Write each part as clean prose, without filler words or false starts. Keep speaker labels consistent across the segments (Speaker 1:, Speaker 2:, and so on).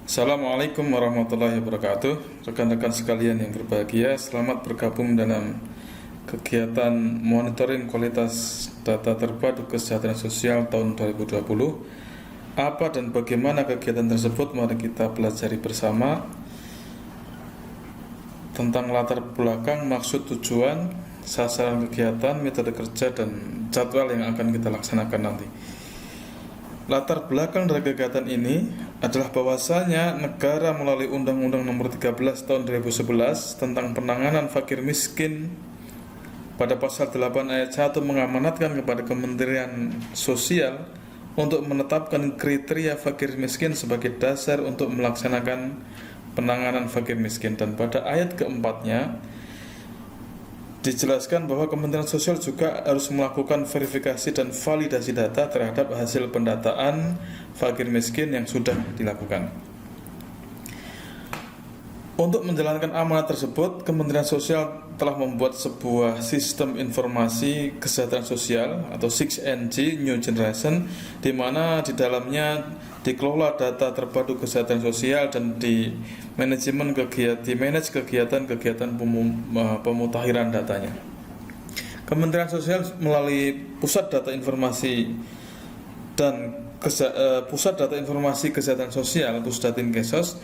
Speaker 1: Assalamualaikum warahmatullahi wabarakatuh. Rekan-rekan sekalian yang berbahagia, selamat bergabung dalam kegiatan monitoring kualitas data terpadu kesejahteraan sosial tahun 2020. Apa dan bagaimana kegiatan tersebut? Mari kita pelajari bersama tentang latar belakang, maksud, tujuan, sasaran kegiatan, metode kerja, dan jadwal yang akan kita laksanakan nanti. Latar belakang dari kegiatan ini adalah bahwasanya negara melalui Undang-Undang Nomor 13 Tahun 2011 tentang penanganan fakir miskin pada pasal 8 ayat 1 mengamanatkan kepada Kementerian Sosial untuk menetapkan kriteria fakir miskin sebagai dasar untuk melaksanakan penanganan fakir miskin, dan pada ayat keempatnya dijelaskan bahwa Kementerian Sosial juga harus melakukan verifikasi dan validasi data terhadap hasil pendataan fakir miskin yang sudah dilakukan. Untuk menjalankan amanat tersebut, Kementerian Sosial telah membuat sebuah sistem informasi kesejahteraan sosial atau 6NG New Generation, di mana di dalamnya dikelola data terpadu kesehatan sosial dan di manage kegiatan-kegiatan pemutakhiran datanya. Kementerian Sosial melalui Pusat Data Informasi dan Pusat Data Informasi Kesehatan Sosial Pusdatin Kesos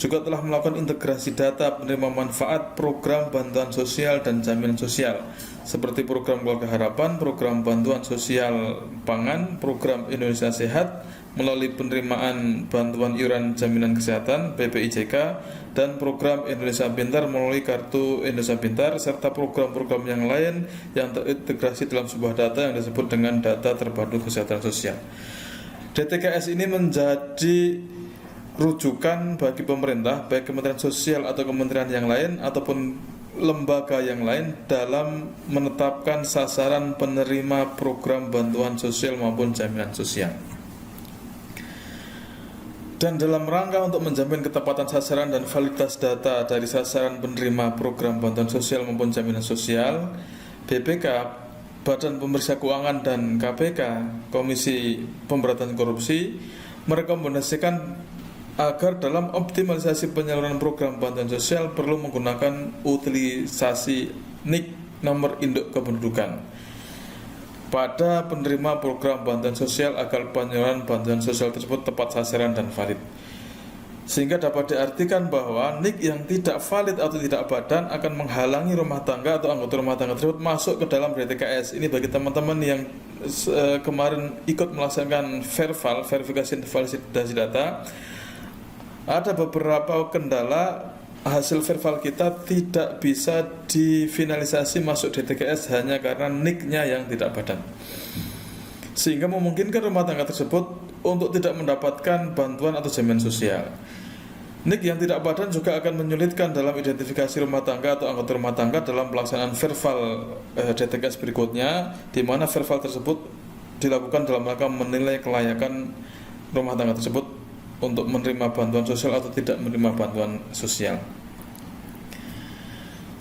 Speaker 1: juga telah melakukan integrasi data penerima manfaat program bantuan sosial dan jaminan sosial seperti program Keluarga Harapan, program bantuan sosial pangan, program Indonesia Sehat melalui penerimaan bantuan iuran jaminan kesehatan BPIJK, dan program Indonesia Pintar melalui kartu Indonesia Pintar, serta program-program yang lain yang terintegrasi dalam sebuah data yang disebut dengan data terpadu kesehatan sosial. DTKS ini menjadi rujukan bagi pemerintah, baik Kementerian Sosial atau kementerian yang lain ataupun lembaga yang lain, dalam menetapkan sasaran penerima program bantuan sosial maupun jaminan sosial. Dan dalam rangka untuk menjamin ketepatan sasaran dan validitas data dari sasaran penerima program bantuan sosial maupun jaminan sosial, BPK, Badan Pemeriksa Keuangan, dan KPK, Komisi Pemberantasan Korupsi, merekomendasikan agar dalam optimalisasi penyaluran program bantuan sosial perlu menggunakan utilisasi NIK, nomor induk kependudukan, pada penerima program bantuan sosial agar penyaluran bantuan sosial tersebut tepat sasaran dan valid. Sehingga dapat diartikan bahwa NIK yang tidak valid atau tidak badan akan menghalangi rumah tangga atau anggota rumah tangga tersebut masuk ke dalam DTKS. Ini bagi teman-teman yang kemarin ikut melaksanakan verifikasi dan validasi data. Ada beberapa kendala, hasil verbal kita tidak bisa difinalisasi masuk DTKS hanya karena NIK-nya yang tidak badan, sehingga memungkinkan rumah tangga tersebut untuk tidak mendapatkan bantuan atau jaminan sosial. NIK yang tidak badan juga akan menyulitkan dalam identifikasi rumah tangga atau anggota rumah tangga dalam pelaksanaan verbal DTKS berikutnya, di mana verbal tersebut dilakukan dalam rangka menilai kelayakan rumah tangga tersebut untuk menerima bantuan sosial atau tidak menerima bantuan sosial.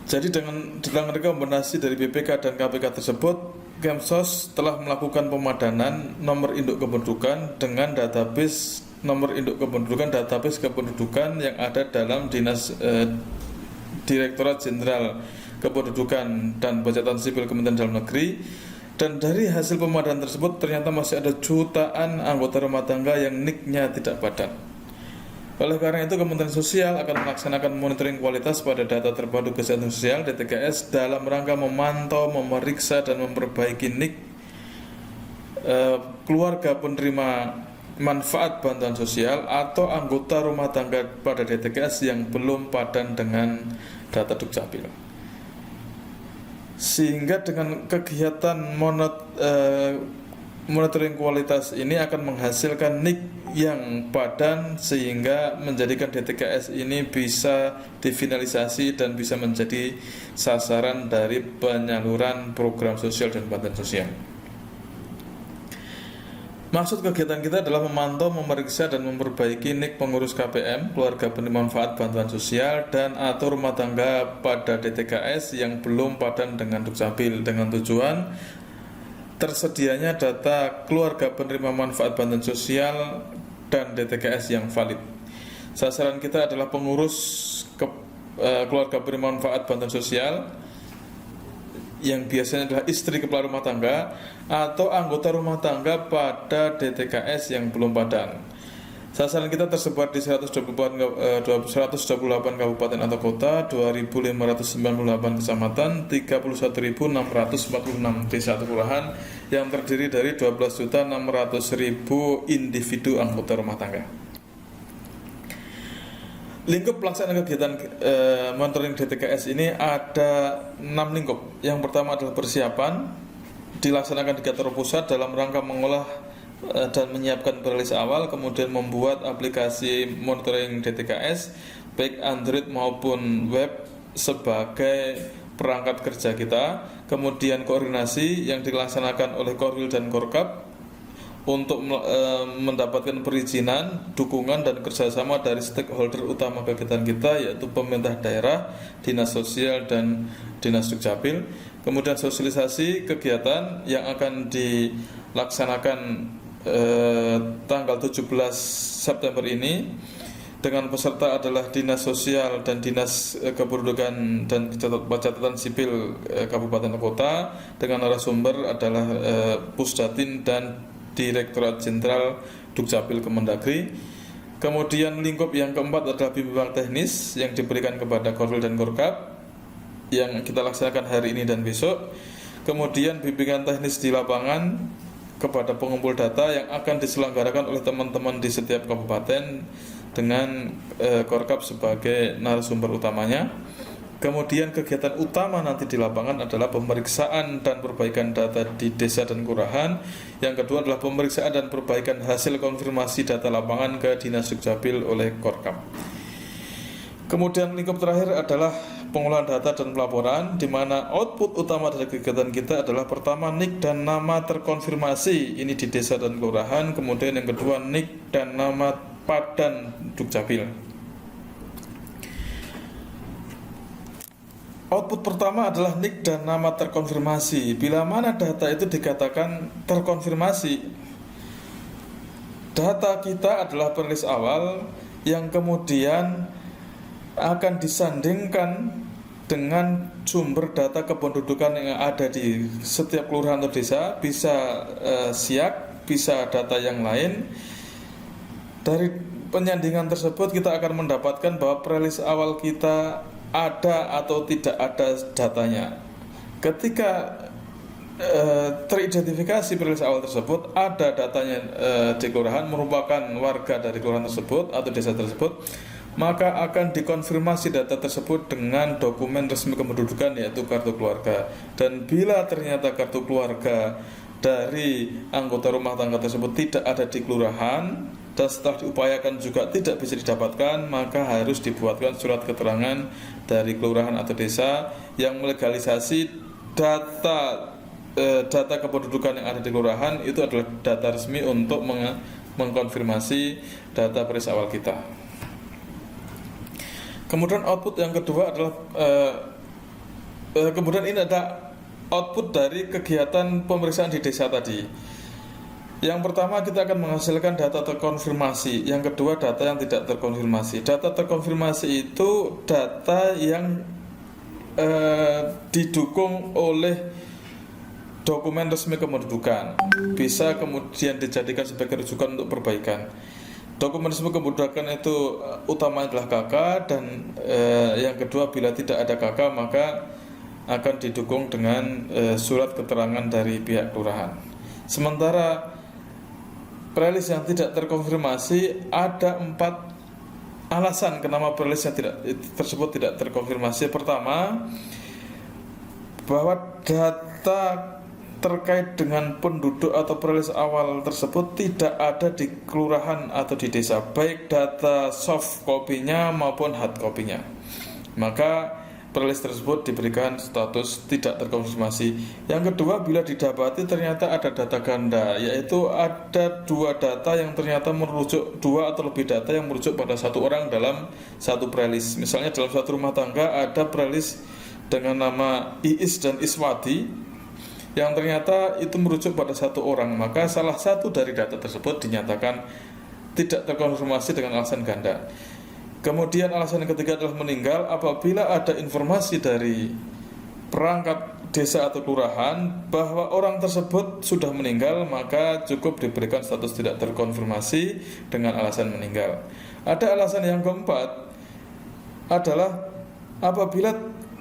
Speaker 1: Jadi dengan rekomendasi dari BPK dan KPK tersebut, Kemsos telah melakukan pemadanan nomor induk kependudukan dengan database nomor induk kependudukan, database kependudukan yang ada dalam Direktorat Jenderal Kependudukan dan Pencatatan Sipil Kementerian Dalam Negeri. Dan dari hasil pemadanan tersebut ternyata masih ada jutaan anggota rumah tangga yang NIK-nya tidak badan. Oleh karena itu, Kementerian Sosial akan melaksanakan monitoring kualitas pada data terpadu kesehatan sosial DTKS dalam rangka memantau, memeriksa, dan memperbaiki NIK keluarga penerima manfaat bantuan sosial atau anggota rumah tangga pada DTKS yang belum padan dengan data Dukcapil. Sehingga dengan kegiatan monitoring kualitas ini akan menghasilkan NIK yang padan, sehingga menjadikan DTKS ini bisa difinalisasi dan bisa menjadi sasaran dari penyaluran program sosial dan bantuan sosial. Maksud kegiatan kita adalah memantau, memeriksa, dan memperbaiki NIK pengurus KPM, keluarga penerima manfaat bantuan sosial, dan atau rumah tangga pada DTKS yang belum padan dengan Dukcapil, dengan tujuan tersedianya data keluarga penerima manfaat bantuan sosial dan DTKS yang valid. Sasaran kita adalah pengurus keluarga bermanfaat bantuan sosial, yang biasanya adalah istri kepala rumah tangga atau anggota rumah tangga pada DTKS yang belum padan. Sasaran kita tersebar di 128 kabupaten atau kota, 2.598 kecamatan, 31.646 desa atau kelurahan yang terdiri dari 12.600.000 individu anggota rumah tangga. Lingkup pelaksanaan kegiatan monitoring DTKS ini ada 6 lingkup. Yang pertama adalah persiapan, dilaksanakan di kantor pusat dalam rangka mengolah dan menyiapkan perilis awal, kemudian membuat aplikasi monitoring DTKS baik Android maupun web sebagai perangkat kerja kita. Kemudian koordinasi yang dilaksanakan oleh Korwil dan Korkap untuk mendapatkan perizinan, dukungan dan kerjasama dari stakeholder utama kegiatan kita, yaitu pemerintah daerah, dinas sosial dan dinas dukcapil. Kemudian sosialisasi kegiatan yang akan dilaksanakan tanggal 17 September ini dengan peserta adalah dinas sosial dan dinas kependudukan dan catatan sipil kabupaten kota, dengan narasumber adalah Pusdatin dan Direktorat Jenderal Dukcapil Kemendagri. Kemudian lingkup yang keempat adalah bimbingan teknis yang diberikan kepada Korwil dan Korkap yang kita laksanakan hari ini dan besok. Kemudian bimbingan teknis di lapangan kepada pengumpul data yang akan diselenggarakan oleh teman-teman di setiap kabupaten dengan Korkap sebagai narasumber utamanya. Kemudian kegiatan utama nanti di lapangan adalah pemeriksaan dan perbaikan data di desa dan kelurahan. Yang kedua adalah pemeriksaan dan perbaikan hasil konfirmasi data lapangan ke Dinas Dukcapil oleh Korkap. Kemudian lingkup terakhir adalah pengolahan data dan pelaporan, di mana output utama dari kegiatan kita adalah pertama NIK dan nama terkonfirmasi ini di desa dan kelurahan. Kemudian yang kedua NIK dan nama padan Dukcapil. Output pertama adalah NIK dan nama terkonfirmasi. Bila mana data itu dikatakan terkonfirmasi, data kita adalah perilis awal yang kemudian akan disandingkan dengan sumber data kependudukan yang ada di setiap kelurahan atau desa, bisa SIAK, bisa data yang lain. Dari penyandingan tersebut kita akan mendapatkan bahwa perilis awal kita ada atau tidak ada datanya. Ketika teridentifikasi perilis awal tersebut, ada datanya di kelurahan, merupakan warga dari kelurahan tersebut atau desa tersebut, maka akan dikonfirmasi data tersebut dengan dokumen resmi kependudukan, yaitu kartu keluarga. Dan bila ternyata kartu keluarga dari anggota rumah tangga tersebut tidak ada di kelurahan dan setelah diupayakan juga tidak bisa didapatkan, maka harus dibuatkan surat keterangan dari kelurahan atau desa yang melegalisasi data kependudukan yang ada di kelurahan itu adalah data resmi untuk mengkonfirmasi data perilis awal kita. Kemudian output yang kedua adalah kemudian ini ada output dari kegiatan pemeriksaan di desa tadi. Yang pertama kita akan menghasilkan data terkonfirmasi. Yang kedua data yang tidak terkonfirmasi. Data terkonfirmasi itu data yang didukung oleh dokumen resmi kependudukan, bisa kemudian dijadikan sebagai rujukan untuk perbaikan. Dokumen resmi kependudukan itu utamanya adalah KK, dan yang kedua bila tidak ada KK maka akan didukung dengan surat keterangan dari pihak kelurahan. Sementara perilis yang tidak terkonfirmasi, ada 4 alasan kenapa perilis yang tersebut tidak terkonfirmasi. Pertama, bahwa data terkait dengan penduduk atau perilis awal tersebut tidak ada di kelurahan atau di desa, baik data soft copy-nya maupun hard copy-nya, maka perilis tersebut diberikan status tidak terkonfirmasi. Yang kedua, bila didapati ternyata ada data ganda, yaitu ada 2 data yang ternyata merujuk, 2 atau lebih data yang merujuk pada 1 orang dalam satu perilis. Misalnya dalam suatu rumah tangga ada perilis dengan nama Iis dan Iswati yang ternyata itu merujuk pada 1 orang, maka salah satu dari data tersebut dinyatakan tidak terkonfirmasi dengan alasan ganda. Kemudian alasan yang ketiga adalah meninggal. Apabila ada informasi dari perangkat desa atau kelurahan bahwa orang tersebut sudah meninggal, maka cukup diberikan status tidak terkonfirmasi dengan alasan meninggal. Ada alasan yang keempat adalah apabila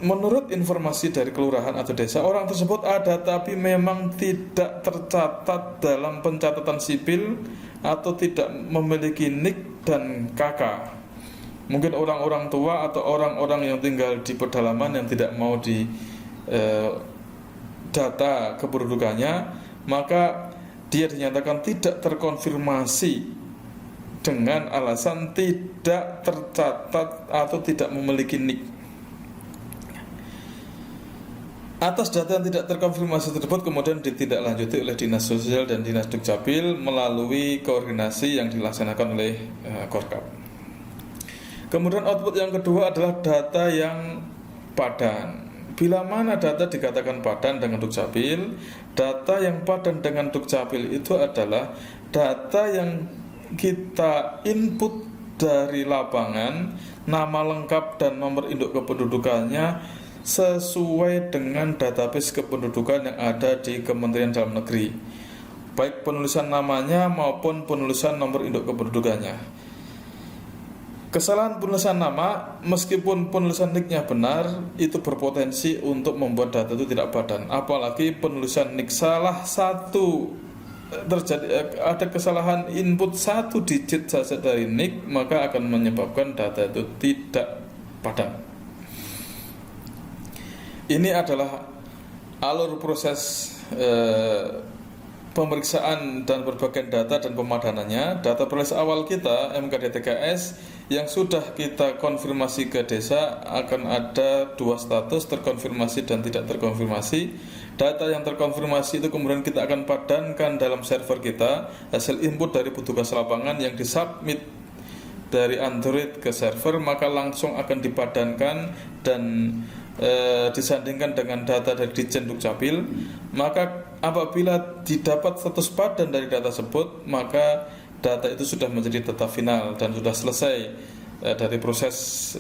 Speaker 1: menurut informasi dari kelurahan atau desa orang tersebut ada tapi memang tidak tercatat dalam pencatatan sipil atau tidak memiliki NIK dan KK. Mungkin orang-orang tua atau orang-orang yang tinggal di pedalaman yang tidak mau di data kependudukannya, maka dia dinyatakan tidak terkonfirmasi dengan alasan tidak tercatat atau tidak memiliki NIK. Atas data yang tidak terkonfirmasi tersebut kemudian ditindaklanjuti oleh Dinas Sosial dan Dinas Dukcapil melalui koordinasi yang dilaksanakan oleh Korkap. Kemudian output yang kedua adalah data yang padan. Bila mana data dikatakan padan dengan Dukcapil, data yang padan dengan Dukcapil itu adalah data yang kita input dari lapangan, nama lengkap dan nomor induk kependudukannya sesuai dengan database kependudukan yang ada di Kementerian Dalam Negeri, baik penulisan namanya maupun penulisan nomor induk kependudukannya. Kesalahan penulisan nama, meskipun penulisan NIK-nya benar, itu berpotensi untuk membuat data itu tidak padan. Apalagi penulisan NIK salah satu terjadi, ada kesalahan input satu digit saja dari NIK, maka akan menyebabkan data itu tidak padan. Ini adalah alur proses pemeriksaan dan berbagai data dan pemadanannya. Data perlis awal kita MKDTKS yang sudah kita konfirmasi ke desa akan ada dua status, terkonfirmasi dan tidak terkonfirmasi. Data yang terkonfirmasi itu kemudian kita akan padankan dalam server kita, hasil input dari petugas lapangan yang disubmit dari Android ke server, maka langsung akan dipadankan dan disandingkan dengan data dari Ditjen Dukcapil. Maka apabila didapat status padan dari data tersebut, maka data itu sudah menjadi data final dan sudah selesai dari proses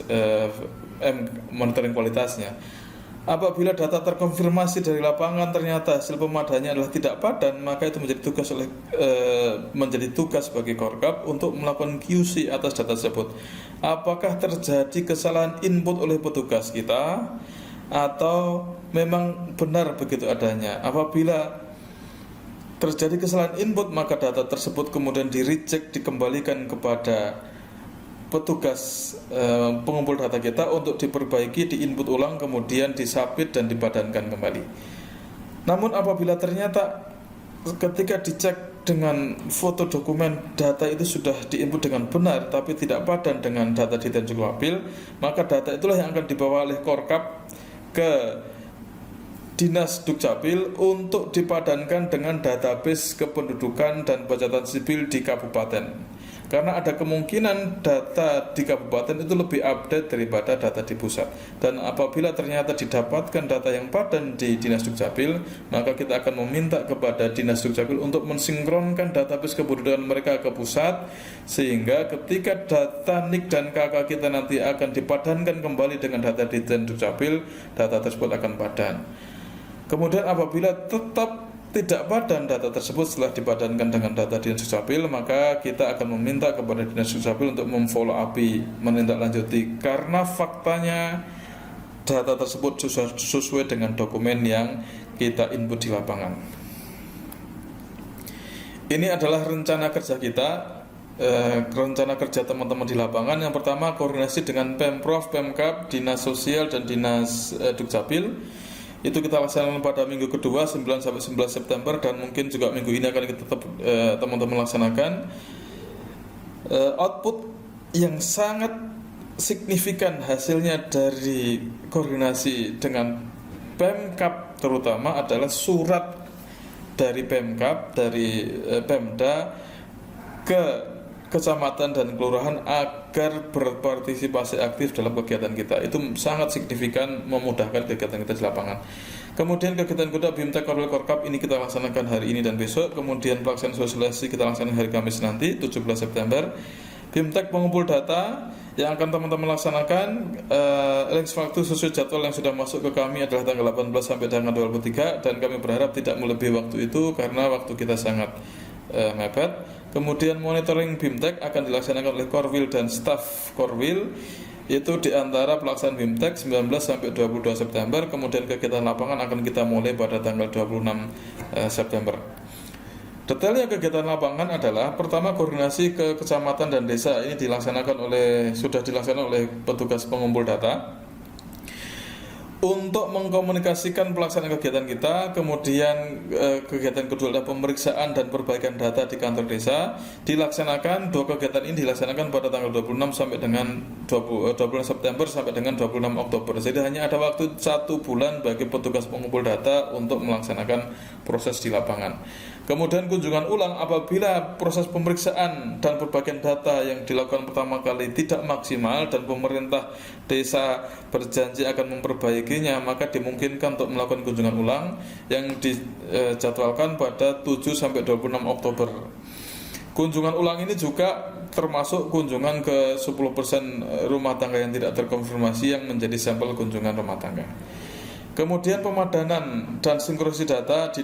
Speaker 1: monitoring kualitasnya. Apabila data terkonfirmasi dari lapangan ternyata hasil pemadannya adalah tidak padan, maka itu menjadi tugas bagi Korkap untuk melakukan QC atas data tersebut. Apakah terjadi kesalahan input oleh petugas kita atau memang benar begitu adanya. Apabila terjadi kesalahan input, maka data tersebut kemudian di-reject, dikembalikan kepada petugas pengumpul data kita untuk diperbaiki, diinput ulang, kemudian disubmit dan dipadankan kembali. Namun apabila ternyata ketika dicek dengan foto dokumen data itu sudah diinput dengan benar tapi tidak padan dengan data di Ditjen Dukcapil, maka data itulah yang akan dibawa oleh Korkap ke Dinas Dukcapil untuk dipadankan dengan database kependudukan dan pencatatan sipil di kabupaten. Karena ada kemungkinan data di kabupaten itu lebih update daripada data di pusat. Dan apabila ternyata didapatkan data yang padan di Dinas Dukcapil, maka kita akan meminta kepada Dinas Dukcapil untuk mensinkronkan database kependudukan mereka ke pusat, sehingga ketika data NIK dan KK kita nanti akan dipadankan kembali dengan data di Ditjen Dukcapil, data tersebut akan padan. Kemudian apabila tetap tidak padan data tersebut setelah dipadankan dengan data Dinas Dukcapil, maka kita akan meminta kepada Dinas Dukcapil untuk memfollow up, menindaklanjuti, karena faktanya data tersebut sesuai dengan dokumen yang kita input di lapangan. Ini adalah rencana kerja kita, rencana kerja teman-teman di lapangan. Yang pertama, koordinasi dengan Pemprov, Pemkab, Dinas Sosial dan Dinas Dukcapil. Itu kita laksanakan pada minggu kedua 9 sampai 11 September, dan mungkin juga minggu ini akan kita tetap teman-teman laksanakan. Output yang sangat signifikan hasilnya dari koordinasi dengan Pemkab terutama adalah surat dari Pemkab, dari Pemda ke kecamatan dan kelurahan agar berpartisipasi aktif dalam kegiatan kita. Itu sangat signifikan, memudahkan kegiatan kita di lapangan. Kemudian kegiatan kedua BIMTEK oleh Korkap ini kita laksanakan hari ini dan besok. Kemudian pelaksanaan sosialisasi kita laksanakan hari Kamis nanti 17 September. BIMTEK pengumpul data Yang akan teman-teman laksanakan length waktu sesuai jadwal yang sudah masuk ke kami adalah tanggal 18 sampai tanggal 23, dan kami berharap tidak melebihi waktu itu karena waktu kita sangat mepet. Kemudian monitoring BIMTEK akan dilaksanakan oleh Korwil dan staf Korwil, yaitu di antara pelaksanaan BIMTEK 19 sampai 22 September. Kemudian kegiatan lapangan akan kita mulai pada tanggal 26 September. Detailnya kegiatan lapangan adalah: pertama, koordinasi ke kecamatan dan desa. Ini sudah dilaksanakan oleh petugas pengumpul data untuk mengkomunikasikan pelaksanaan kegiatan kita. Kemudian kegiatan kedua adalah pemeriksaan dan perbaikan data di kantor desa. Dilaksanakan, dua kegiatan ini dilaksanakan pada tanggal 26 sampai dengan 20 September sampai dengan 26 Oktober. Jadi hanya ada waktu 1 bulan bagi petugas pengumpul data untuk melaksanakan proses di lapangan. Kemudian kunjungan ulang apabila proses pemeriksaan dan perbaikan data yang dilakukan pertama kali tidak maksimal dan pemerintah desa berjanji akan memperbaikinya, maka dimungkinkan untuk melakukan kunjungan ulang yang dijadwalkan pada 7 sampai 26 Oktober. Kunjungan ulang ini juga termasuk kunjungan ke 10% rumah tangga yang tidak terkonfirmasi yang menjadi sampel kunjungan rumah tangga. Kemudian pemadanan dan sinkronisasi data di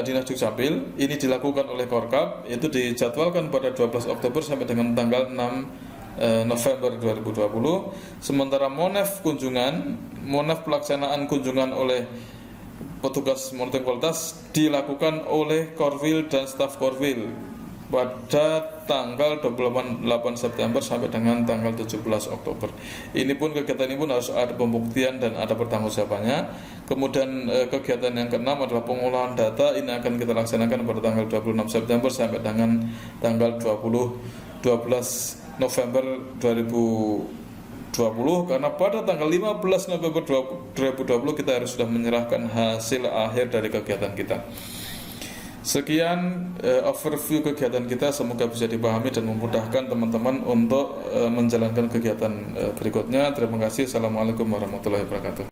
Speaker 1: Dinas Dukcapil ini dilakukan oleh Korkap, yaitu dijadwalkan pada 12 Oktober sampai dengan tanggal 6 November 2020. Sementara Monef pelaksanaan kunjungan oleh petugas monitoring kualitas dilakukan oleh Korwil dan staf Korwil pada tanggal 28 September sampai dengan tanggal 17 Oktober. Ini pun kegiatan ini pun harus ada pembuktian dan ada pertanggungjawabannya. Kemudian kegiatan yang keenam adalah pengolahan data. Ini akan kita laksanakan pada tanggal 26 September sampai dengan tanggal 12 November 2020, karena pada tanggal 15 November 2020 kita harus sudah menyerahkan hasil akhir dari kegiatan kita. Sekian overview kegiatan kita, semoga bisa dipahami dan memudahkan teman-teman untuk menjalankan kegiatan berikutnya. Terima kasih. Assalamualaikum warahmatullahi wabarakatuh.